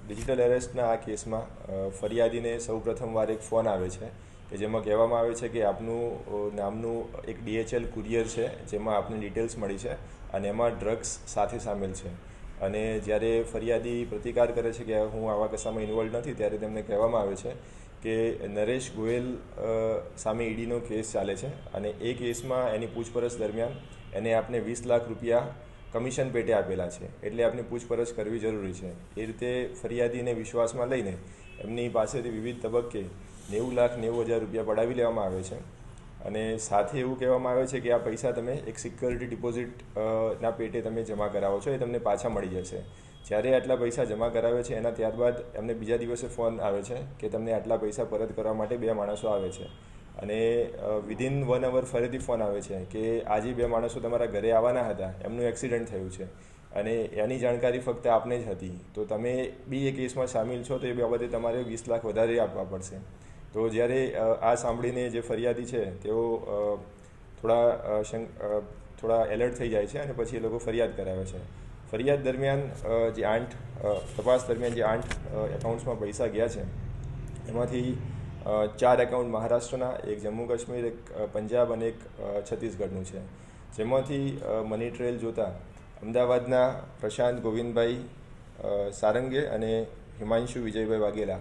Digital એરેસ્ટના આ કેસમાં ફરિયાદીને સૌપ્રથમવાર એક ફોન આવે છે કે જેમાં કહેવામાં આવે છે કે આપનું નામનું એક DHL કુરિયર છે જેમાં આપની ડિટેલ્સ મળી છે અને એમાં ડ્રગ્સ સાથે સામેલ છે. અને જ્યારે ફરિયાદી પ્રતિકાર કરે છે કે હું આવા કશામાં ઇન્વોલ્વ નથી, ત્યારે તેમને કહેવામાં આવે છે કે નરેશ ગોયલ સામે ઈડીનો કેસ ચાલે છે અને એ કેસમાં એની પૂછપરછ દરમિયાન એને આપને 20 લાખ રૂપિયા કમિશન પેટે આપેલા છે, એટલે આપની પૂછપરછ કરવી જરૂરી છે. એ રીતે ફરિયાદીને વિશ્વાસમાં લઈને એમની પાસેથી વિવિધ તબક્કે 90,90,000 રૂપિયા પડાવી લેવામાં આવે છે અને સાથે એવું કહેવામાં આવે છે કે આ પૈસા તમે એક સિક્યોરિટી ડિપોઝિટ ના પેટે તમે જમા કરાવો છો, એ તમને પાછા મળી જશે. જ્યારે આટલા પૈસા જમા કરાવે છે એના ત્યારબાદ એમને બીજા દિવસે ફોન આવે છે કે તમને આટલા પૈસા પરત કરવા માટે 2 માણસો આવે છે અને વિધિન 1 અવર ફરીથી ફોન આવે છે કે આજે 2 માણસો તમારા ઘરે આવવાના હતા, એમનું એક્સિડન્ટ થયું છે અને એની જાણકારી ફક્ત આપને જ હતી, તો તમે બી એ કેસમાં સામેલ છો તો એ બાબતે તમારે 20 લાખ વધારે આપવા પડશે. તો જ્યારે આ સાંભળીને જે ફરિયાદી છે તેઓ થોડા એલર્ટ થઈ જાય છે અને પછી એ લોકો ફરિયાદ કરાવે છે. ફરિયાદ દરમિયાન તપાસ દરમિયાન જે 8 એકાઉન્ટ્સમાં પૈસા ગયા છે એમાંથી 4 એકાઉન્ટ મહારાષ્ટ્રના, એક જમ્મુ કાશ્મીર, એક પંજાબ અને એક છત્તીસગઢનું છે. જેમાંથી મની ટ્રેલ જોતા અમદાવાદના પ્રશાંત ગોવિંદભાઈ સારંગે અને હિમાંશુ વિજયભાઈ વાઘેલા,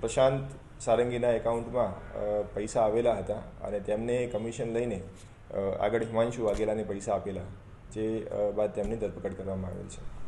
પ્રશાંત સારંગીના એકાઉન્ટમાં પૈસા આવેલા હતા અને તેમને કમિશન લઈને આગળ હિમાંશુ વાઘેલાને પૈસા આપેલા, જે બાદ તેમની ધરપકડ કરવામાં આવેલ છે.